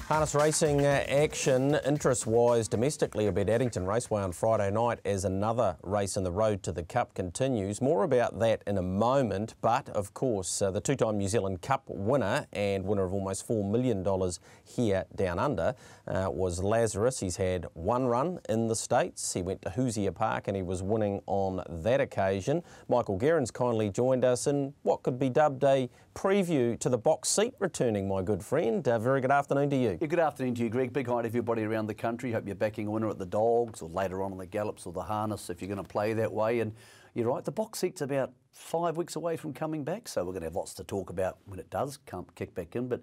Harness racing action, interest-wise, domestically will be at Addington Raceway on Friday night as another race in the road to the Cup continues. More about that in a moment, but of course the two-time New Zealand Cup winner and winner of almost $4 million here down under was Lazarus. He's had one run in the States. He went to Hoosier Park and he was winning on that occasion. Michael Guerin's kindly joined us in what could be dubbed a preview to the box seat returning, my good friend. Very good afternoon to you. Yeah, good afternoon to you, Greg. Big hi to everybody around the country. Hope you're backing a winner at the Dogs or later on the Gallops or the Harness if you're going to play that way. And you're right, the box seat's about 5 weeks away from coming back, so we're going to have lots to talk about when it does kick back in. But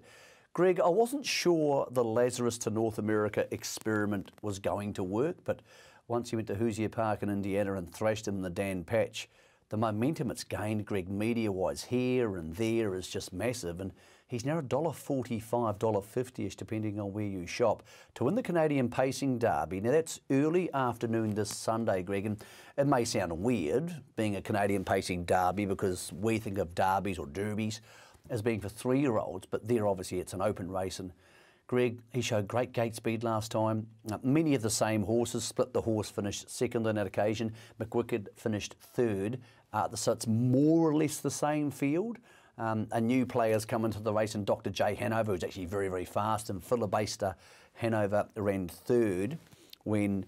Greg, I wasn't sure the Lazarus to North America experiment was going to work, but once he went to Hoosier Park in Indiana and thrashed him in the Dan Patch, the momentum it's gained, Greg, media-wise here and there is just massive, and he's now $1.45, $1.50-ish, depending on where you shop, to win the Canadian Pacing Derby. Now, that's early afternoon this Sunday, Greg, and it may sound weird, being a Canadian Pacing Derby, because we think of derbies or derbies as being for 3-year-olds, but there, obviously, it's an open race, and Greg, he showed great gate speed last time. Many of the same horses. Split the Horse finished second on that occasion. McWicked finished third. So it's more or less the same field. A new player's come into the race, and Dr. J. Hanover, who's actually very, very fast, and Filibuster Hanover ran third when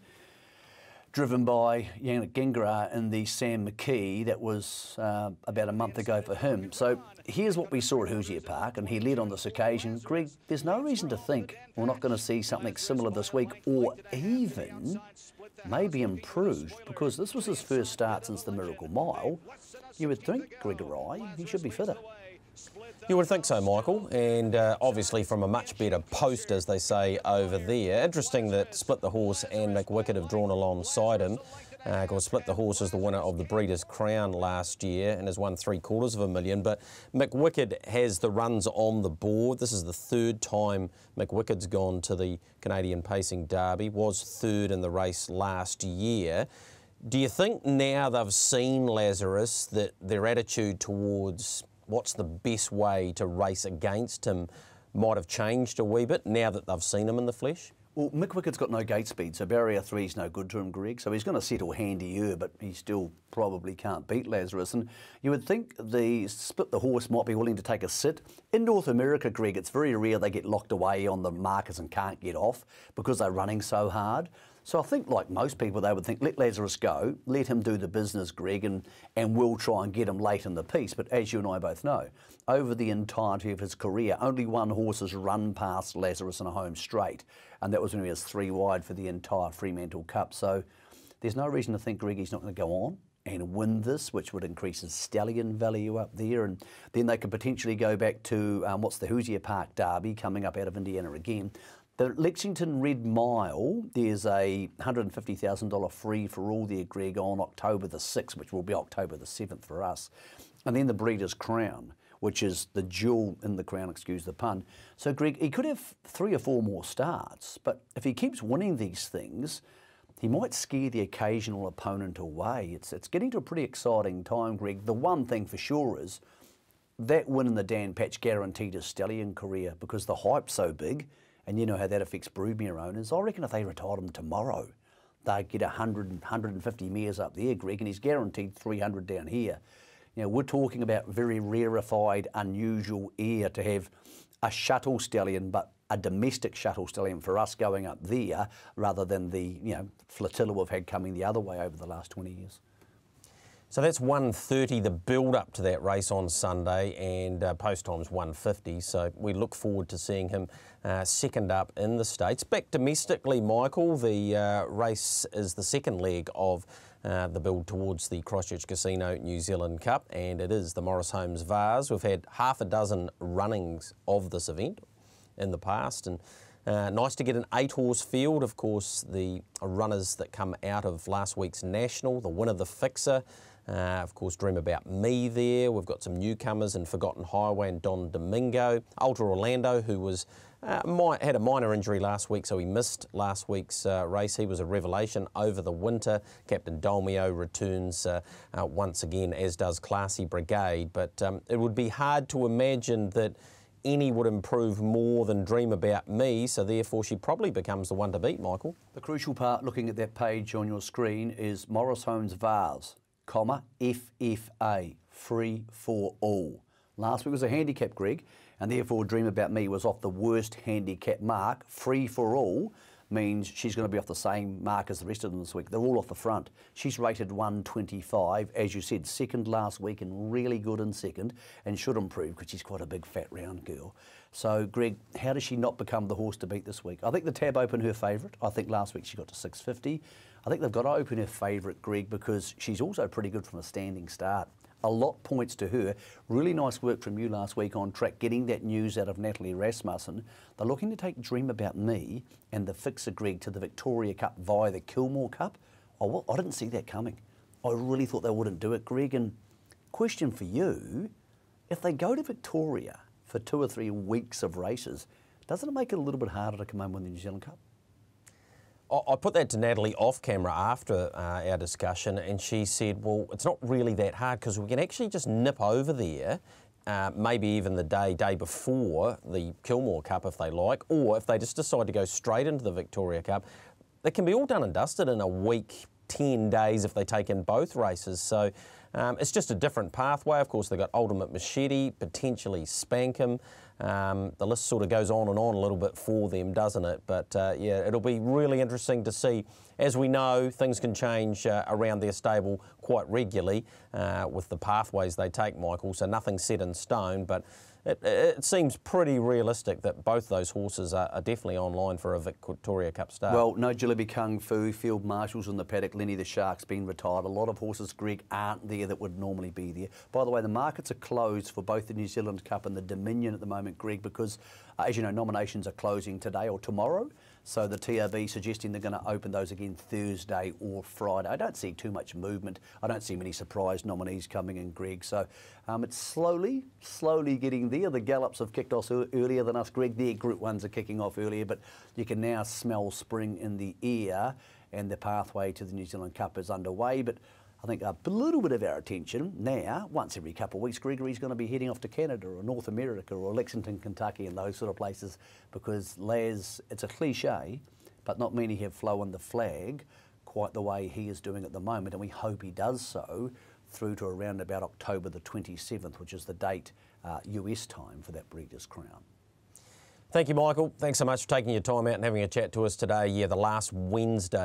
driven by Yannick Gingras in the Sam McKee. That was about a month ago for him. So here's what we saw at Hoosier Park, and he led on this occasion. Greg, there's no reason to think we're not going to see something similar this week, or even maybe improved, because this was his first start since the Miracle Mile. You would think, Gregory, he should be fitter. You would think so, Michael, and obviously from a much better post, as they say over there. Interesting that Split the Horse and McWicked have drawn alongside him. Of course, Split the Horse is the winner of the Breeders' Crown last year and has won $750,000, but McWicked has the runs on the board. This is the third time McWicked's gone to the Canadian Pacing Derby, was third in the race last year. Do you think now they've seen Lazarus that their attitude towards what's the best way to race against him might have changed a wee bit now that they've seen him in the flesh? Well, McWicked's got no gate speed, so barrier 3's no good to him, Greg. So he's going to settle handier, but he still probably can't beat Lazarus. And you would think the Split the Horse might be willing to take a sit. In North America, Greg, it's very rare they get locked away on the markers and can't get off because they're running so hard. So I think, like most people, they would think, let Lazarus go, let him do the business, Greg, and we'll try and get him late in the piece. But as you and I both know, over the entirety of his career, only one horse has run past Lazarus in a home straight, and that was when he was 3 wide for the entire Fremantle Cup. So there's no reason to think, Greg, he's not going to go on and win this, which would increase his stallion value up there. And then they could potentially go back to, what's the Hoosier Park Derby coming up out of Indiana again. The Lexington Red Mile, there's a $150,000 free for all there, Greg, on October the 6th, which will be October the 7th for us. And then the Breeders' Crown, which is the jewel in the crown, excuse the pun. So, Greg, he could have 3 or 4 more starts, but if he keeps winning these things, he might scare the occasional opponent away. It's getting to a pretty exciting time, Greg. The one thing for sure is that win in the Dan Patch guaranteed his stallion career, because the hype's so big. And you know how that affects broodmare owners. I reckon if they retired him tomorrow, they'd get 100 and 150 mares up there, Greg, and he's guaranteed 300 down here. You know, we're talking about very rarefied, unusual air to have a shuttle stallion, but a domestic shuttle stallion for us going up there, rather than the flotilla we've had coming the other way over the last 20 years. So that's 1:30, the build-up to that race on Sunday, and post time's 1:50. So we look forward to seeing him second up in the States. Back domestically, Michael, the race is the second leg of the build towards the Christchurch Casino New Zealand Cup, and it is the Morris Holmes Vase. We've had half a dozen runnings of this event in the past, and nice to get an 8-horse field. Of course, the runners that come out of last week's National, the winner, the Fixer, of course, Dream About Me there. We've got some newcomers in Forgotten Highway and Don Domingo. Ultra Orlando, who was had a minor injury last week, so he missed last week's race. He was a revelation over the winter. Captain Dolmio returns once again, as does Classy Brigade. But it would be hard to imagine that any would improve more than Dream About Me, so therefore she probably becomes the one to beat, Michael. The crucial part, looking at that page on your screen, is Morris Holmes Vase, comma, FFA, free for all. Last week was a handicap, Greg, and therefore Dream About Me was off the worst handicap mark. Free for all means she's going to be off the same mark as the rest of them this week. They're all off the front. She's rated 125, as you said, second last week and really good in second, and should improve because she's quite a big fat round girl. So Greg, how does she not become the horse to beat this week? I think the Tab Open her favourite. I think last week she got to 650. I think they've got to open her favourite, Greg, because she's also pretty good from a standing start. A lot points to her. Really nice work from you last week on track, getting that news out of Natalie Rasmussen. They're looking to take Dream About Me and the Fixer, Greg, to the Victoria Cup via the Kilmore Cup. Oh, I didn't see that coming. I really thought they wouldn't do it, Greg. And question for you, if they go to Victoria for 2 or 3 weeks of races, doesn't it make it a little bit harder to come home with the New Zealand Cup? I put that to Natalie off camera after our discussion, and she said, well, it's not really that hard because we can actually just nip over there, maybe even the day before the Kilmore Cup if they like, or if they just decide to go straight into the Victoria Cup, they can be all done and dusted in a week, 10 days if they take in both races. So it's just a different pathway. Of course, they've got Ultimate Machete, potentially Spankum. The list sort of goes on and on a little bit for them, doesn't it? But yeah, it'll be really interesting to see. As we know, things can change around their stable quite regularly with the pathways they take, Michael, so nothing's set in stone, but it seems pretty realistic that both those horses are definitely online for a Victoria Cup start. Well, no Jalebi Kung Fu, Field Marshals in the paddock, Lenny the Shark's been retired. A lot of horses, Greg, aren't there that would normally be there. By the way, the markets are closed for both the New Zealand Cup and the Dominion at the moment, Greg, because, as you know, nominations are closing today or tomorrow. So the TRB suggesting they're going to open those again Thursday or Friday. I don't see too much movement. I don't see many surprise nominees coming in, Greg. So it's slowly getting there. The Gallops have kicked off earlier than us, Greg. Their Group 1s are kicking off earlier, but you can now smell spring in the air, and the pathway to the New Zealand Cup is underway. But I think a little bit of our attention now, once every couple of weeks, Gregory's going to be heading off to Canada or North America or Lexington, Kentucky and those sort of places because Laz, it's a cliche, but not many have flown the flag quite the way he is doing at the moment, and we hope he does so through to around about October the 27th, which is the date US time for that Breeders' Crown. Thank you, Michael. Thanks so much for taking your time out and having a chat to us today. Yeah, the last Wednesday